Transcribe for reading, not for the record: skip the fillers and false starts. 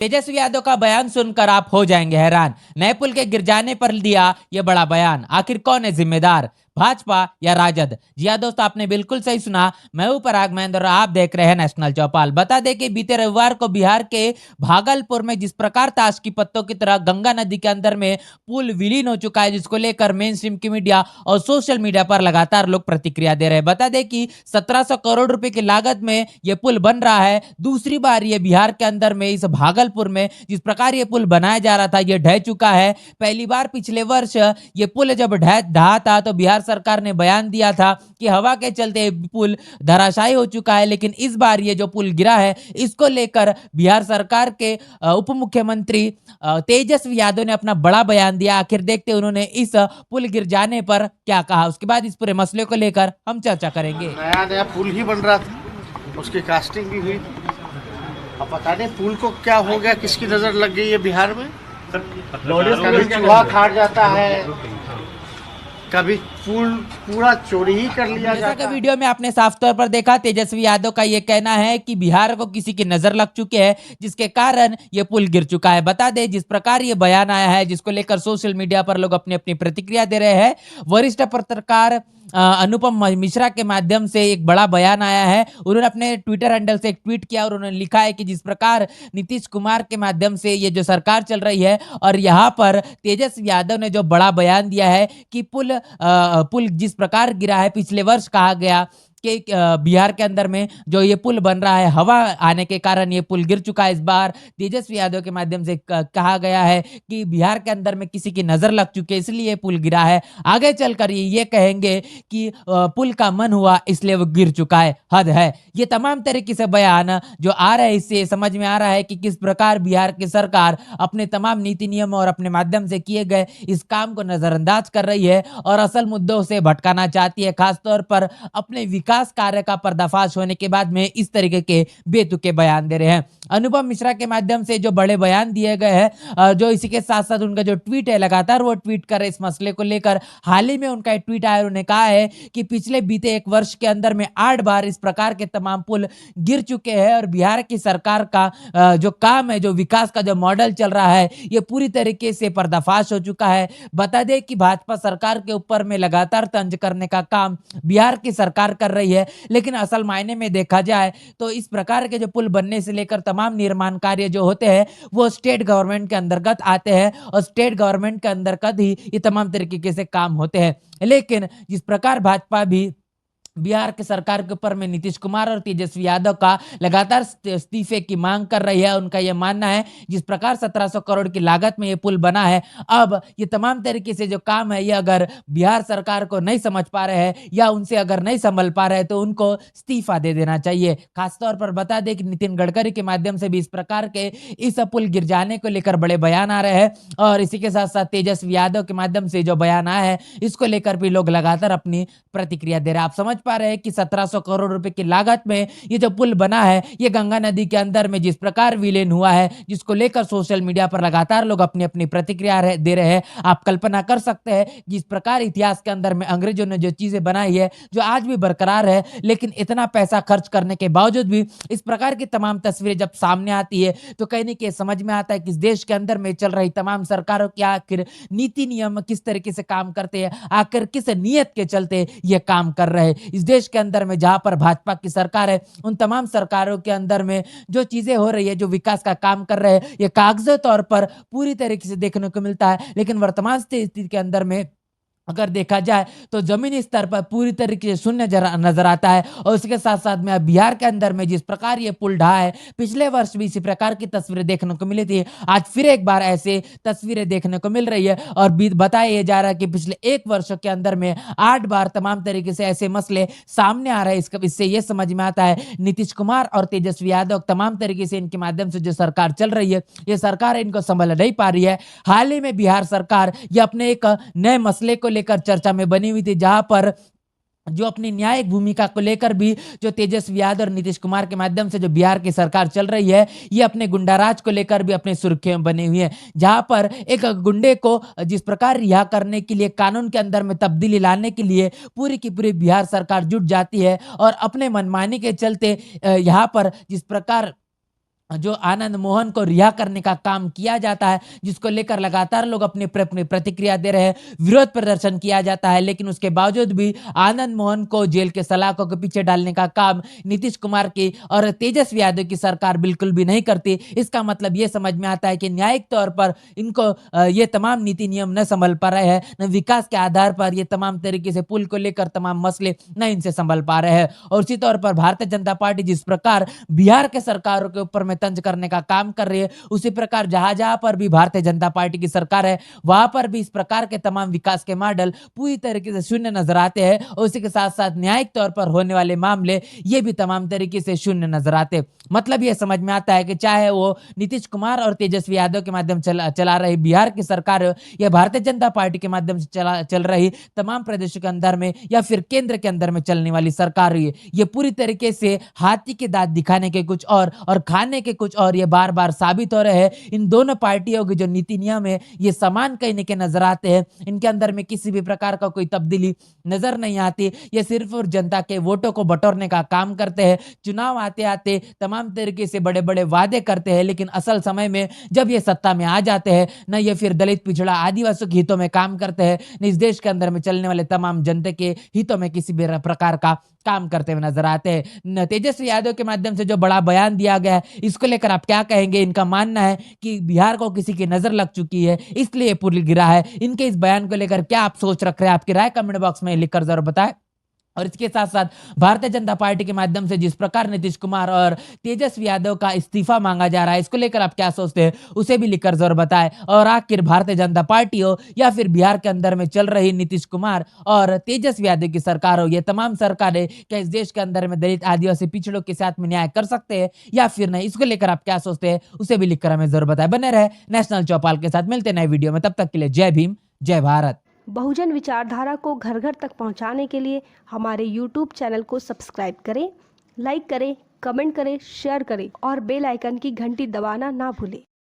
तेजस्वी यादव का बयान सुनकर आप हो जाएंगे हैरान। नए पुल के गिर जाने पर दिया ये बड़ा बयान। आखिर कौन है जिम्मेदार, भाजपा या राजद? जी हाँ दोस्तों, आपने बिल्कुल सही सुना। मैं हूं पराग महेंद्र और आप देख रहे हैं नेशनल चौपाल। बता दें कि बीते रविवार को बिहार के भागलपुर में जिस प्रकार ताश की पत्तों की तरह गंगा नदी के अंदर में पुल विलीन हो चुका है, जिसको लेकर मेन स्ट्रीम की मीडिया और सोशल मीडिया पर लगातार लोग प्रतिक्रिया दे रहे हैं। बता दें कि 1700 करोड़ रुपए की लागत में यह पुल बन रहा है। दूसरी बार ये बिहार के अंदर में इस भागलपुर में जिस प्रकार ये पुल बनाया जा रहा था, ये ढह चुका है। पहली बार पिछले वर्ष ये पुल जब ढहा था तो बिहार सरकार ने बयान दिया था कि हवा के चलते पुल धराशायी हो चुका है, लेकिन इस बार ये जो पुल गिरा है इसको लेकर बिहार सरकार के उप मुख्यमंत्री तेजस्वी यादव ने अपना बड़ा बयान दिया। आखिर देखते उन्होंने इस पुल गिर जाने पर क्या कहा। उसके बाद इस पूरे मसले को लेकर हम चर्चा करेंगे। नया नया पुल ही बन रहा था, उसकी कास्टिंग भी हुई। अब पता नहीं पुल को क्या हो गया, किसकी नजर लग गई है बिहार में। कभी चूहा खाट जाता है, कभी पुल पूरा चोरी ही कर लिया जैसा जाता कि है। वीडियो में आपने साफ तौर पर देखा, तेजस्वी यादव का ये कहना है कि बिहार को किसी की नजर लग चुकी है, जिसके कारण ये पुल गिर चुका है। बता दें जिस प्रकार ये बयान आया है, जिसको लेकर सोशल मीडिया पर लोग अपनी अपनी प्रतिक्रिया दे रहे हैं। वरिष्ठ पत्रकार अनुपम मिश्रा के माध्यम से एक बड़ा बयान आया है। उन्होंने अपने ट्विटर हैंडल से एक ट्वीट किया और उन्होंने लिखा है कि जिस प्रकार नीतीश कुमार के माध्यम से ये जो सरकार चल रही है और यहाँ पर तेजस्वी यादव ने जो बड़ा बयान दिया है कि पुल जिस प्रकार गिरा है, पिछले वर्ष कहा गया कि बिहार के अंदर में जो ये पुल बन रहा है, हवा आने के कारण ये पुल गिर चुका है। इस बार तेजस्वी यादव के माध्यम से कहा गया है कि बिहार के अंदर में किसी की नजर लग चुकी है, इसलिए ये पुल गिरा है। आगे चलकर ये कहेंगे कि पुल का मन हुआ इसलिए वो गिर चुका है, हद है। ये तमाम तरीके से बयान जो आ रहा है, इससे समझ में आ रहा है कि किस प्रकार बिहार की सरकार अपने तमाम नीति नियम और अपने माध्यम से किए गए इस काम को नजरअंदाज कर रही है और असल मुद्दों से भटकाना चाहती है। खासतौर पर अपने विकास कार्य का पर्दाफाश होने के बाद में इस तरीके के बेतुके बयान दे रहे हैं। अनुपम मिश्रा के माध्यम से जो बड़े बयान दिए गए हैं, जो इसी के साथ साथ उनका जो ट्वीट है, लगातार वो ट्वीट कर रहे इस मसले को लेकर। हाल ही में उनका एक ट्वीट आया, उन्होंने कहा है कि पिछले बीते एक वर्ष के अंदर में 8 बार इस प्रकार के तमाम पुल गिर चुके हैं और बिहार की सरकार का जो काम है, जो विकास का जो मॉडल चल रहा है, ये पूरी तरीके से पर्दाफाश हो चुका है। बता दें कि भाजपा सरकार के ऊपर में लगातार तंज करने का काम बिहार की सरकार कर रही है, लेकिन असल मायने में देखा जाए तो इस प्रकार के जो पुल बनने से लेकर तमाम निर्माण कार्य जो होते हैं वो स्टेट गवर्नमेंट के अंतर्गत आते हैं और स्टेट गवर्नमेंट के अंतर्गत ही ये तमाम तरीके से काम होते हैं। लेकिन जिस प्रकार भाजपा भी बिहार के सरकार के ऊपर में नीतीश कुमार और तेजस्वी यादव का लगातार इस्तीफे की मांग कर रही है, उनका यह मानना है जिस प्रकार 1700 करोड़ की लागत में ये पुल बना है, अब ये तमाम तरीके से जो काम है ये अगर बिहार सरकार को नहीं समझ पा रहे हैं या उनसे अगर नहीं संभल पा रहे हैं तो उनको इस्तीफा दे देना चाहिए। खासतौर पर बता दें कि नितिन गडकरी के माध्यम से भी इस प्रकार के इस पुल गिर जाने को लेकर बड़े बयान आ रहे हैं और इसी के साथ साथ तेजस्वी यादव के माध्यम से जो बयान आया है इसको लेकर भी लोग लगातार अपनी प्रतिक्रिया दे रहे हैं। आप समझ पा रहे हैं कि 1700 करोड़ रुपए की लागत में ये जो पुल बना है, ये गंगा नदी के अंदर में जिस प्रकार विलीन हुआ है, जिसको लेकर सोशल मीडिया पर लगातार लोग अपनी अपनी प्रतिक्रिया दे रहे हैं। आप कल्पना कर सकते हैं जिस प्रकार इतिहास के अंदर में अंग्रेजों ने जो चीजें बनाई है, जो आज भी बरकरार है, लेकिन इतना पैसा खर्च करने के बावजूद भी इस प्रकार की तमाम तस्वीरें जब सामने आती है तो कहीं न कहीं समझ में आता है कि इस देश के अंदर में चल रही तमाम सरकारों के आखिर नीति नियम किस तरीके से काम करते हैं, आखिर किस नियत के चलते ये काम कर रहे हैं। इस देश के अंदर में जहां पर भाजपा की सरकार है, उन तमाम सरकारों के अंदर में जो चीजें हो रही है, जो विकास का काम कर रहे हैं, ये कागजी तौर पर पूरी तरीके से देखने को मिलता है, लेकिन वर्तमान स्थिति के अंदर में अगर देखा जाए तो जमीनी स्तर पर पूरी तरीके से शून्य नजर आता है। और उसके साथ साथ में बिहार के अंदर में जिस प्रकार ये पुल ढहा है, पिछले वर्ष भी इसी प्रकार की तस्वीरें देखने को मिली थी, आज फिर एक बार ऐसे तस्वीरें देखने को मिल रही है और बताया जा रहा है कि पिछले 1 वर्ष के अंदर में 8 बार तमाम तरीके से ऐसे मसले सामने आ रहे हैं। इससे ये समझ में आता है नीतीश कुमार और तेजस्वी यादव तमाम तरीके से इनके माध्यम से जो सरकार चल रही है, ये सरकार इनको संभल नहीं पा रही है। हाल ही में बिहार सरकार ये अपने एक नए मसले को लेकर चर्चा में बनी हुई थी, जहां पर जो अपनी न्यायिक भूमिका को लेकर भी जो तेजस्वी यादव और नीतीश कुमार के माध्यम से जो बिहार की सरकार चल रही है, ये अपने गुंडाराज को लेकर भी अपनी सुर्खियों में बनी हुई है, जहां पर एक गुंडे को जिस प्रकार रिहा करने के लिए, कानून के अंदर में तब्दीली लाने के लिए पूरी की पूरी बिहार सरकार जुट जाती है और अपने मनमानी के चलते यहाँ पर जिस प्रकार जो आनंद मोहन को रिहा करने का काम किया जाता है, जिसको लेकर लगातार लोग अपनी प्रतिक्रिया दे रहे हैं, विरोध प्रदर्शन किया जाता है, लेकिन उसके बावजूद भी आनंद मोहन को जेल के सलाखों के पीछे डालने का काम नीतीश कुमार की और तेजस्वी यादव की सरकार बिल्कुल भी नहीं करती। इसका मतलब ये समझ में आता है कि न्यायिक तौर पर इनको ये तमाम नीति नियम न संभल पा रहे हैं, न विकास के आधार पर ये तमाम तरीके से पुल को लेकर तमाम मसले न इनसे संभल पा रहे हैं। और इसी तौर पर भारतीय जनता पार्टी जिस प्रकार बिहार के सरकारों के ऊपर में तंज करने का काम कर रही है, उसी प्रकार जहां पर भी भारतीय जनता पार्टी की सरकार है, वहां पर भी इस प्रकार के तमाम विकास के मॉडल पूरी तरीके से शून्य नजर आते हैं। और उसी के साथ साथ न्यायिक तौर पर होने वाले मामले ये भी तमाम तरीके से शून्य नजर आते। मतलब ये समझ में आता है कि चाहे वो नीतीश कुमार और तेजस्वी यादव के माध्यम चला रही बिहार की सरकार हो, या भारतीय जनता पार्टी के माध्यम से चल रही तमाम प्रदेशों के अंदर में, या फिर केंद्र के अंदर में चलने वाली सरकार हुई, ये पूरी तरीके से हाथी के दांत दिखाने के कुछ और खाने के कुछ और ये बार बार साबित हो रहे हैं। इन दोनों पार्टियों के जो नीति नियम है ये समान कहीं न कहीं नजर आते हैं। इनके अंदर में किसी भी प्रकार का कोई तब्दीली नजर नहीं आती। ये सिर्फ और जनता के वोटों को बटोरने का काम करते हैं। चुनाव आते आते तमाम तरीके से बड़े बड़े वादे करते हैं, लेकिन असल समय में जब ये सत्ता में आ जाते हैं, न ये फिर दलित पिछड़ा आदिवासियों के हितों में काम करते हैं, न इस देश के अंदर में चलने वाले तमाम जनता के हितों में किसी भी प्रकार का काम करते हुए नजर आते हैं। तेजस्वी यादव के माध्यम से जो बड़ा बयान दिया गया है, इसको लेकर आप क्या कहेंगे? इनका मानना है कि बिहार को किसी की नजर लग चुकी है, इसलिए पुल गिरा है। इनके इस बयान को लेकर क्या आप सोच रख रहे हैं? आपकी राय कमेंट बॉक्स में लिखकर जरूर बताएं। और इसके साथ साथ भारतीय जनता पार्टी के माध्यम से जिस प्रकार नीतीश कुमार और तेजस्वी यादव का इस्तीफा मांगा जा रहा है, इसको लेकर आप क्या सोचते हैं? उसे भी लिखकर जरूर बताएं। और आखिर भारतीय जनता पार्टी हो या फिर बिहार के अंदर में चल रही नीतीश कुमार और तेजस्वी यादव की सरकार हो, ये तमाम सरकारें क्या इस देश के अंदर में दलित आदिवासी पिछड़ों के साथ में न्याय कर सकते हैं या फिर नहीं? इसको लेकर आप क्या सोचते हैं? उसे भी लिखकर हमें जरूर बताएं। बने रहे नेशनल चौपाल के साथ, मिलते नए वीडियो में, तब तक के लिए जय भीम, जय भारत। बहुजन विचारधारा को घर घर तक पहुंचाने के लिए हमारे YouTube चैनल को सब्सक्राइब करें, लाइक करें, कमेंट करें, शेयर करें और बेल आइकन की घंटी दबाना ना भूलें।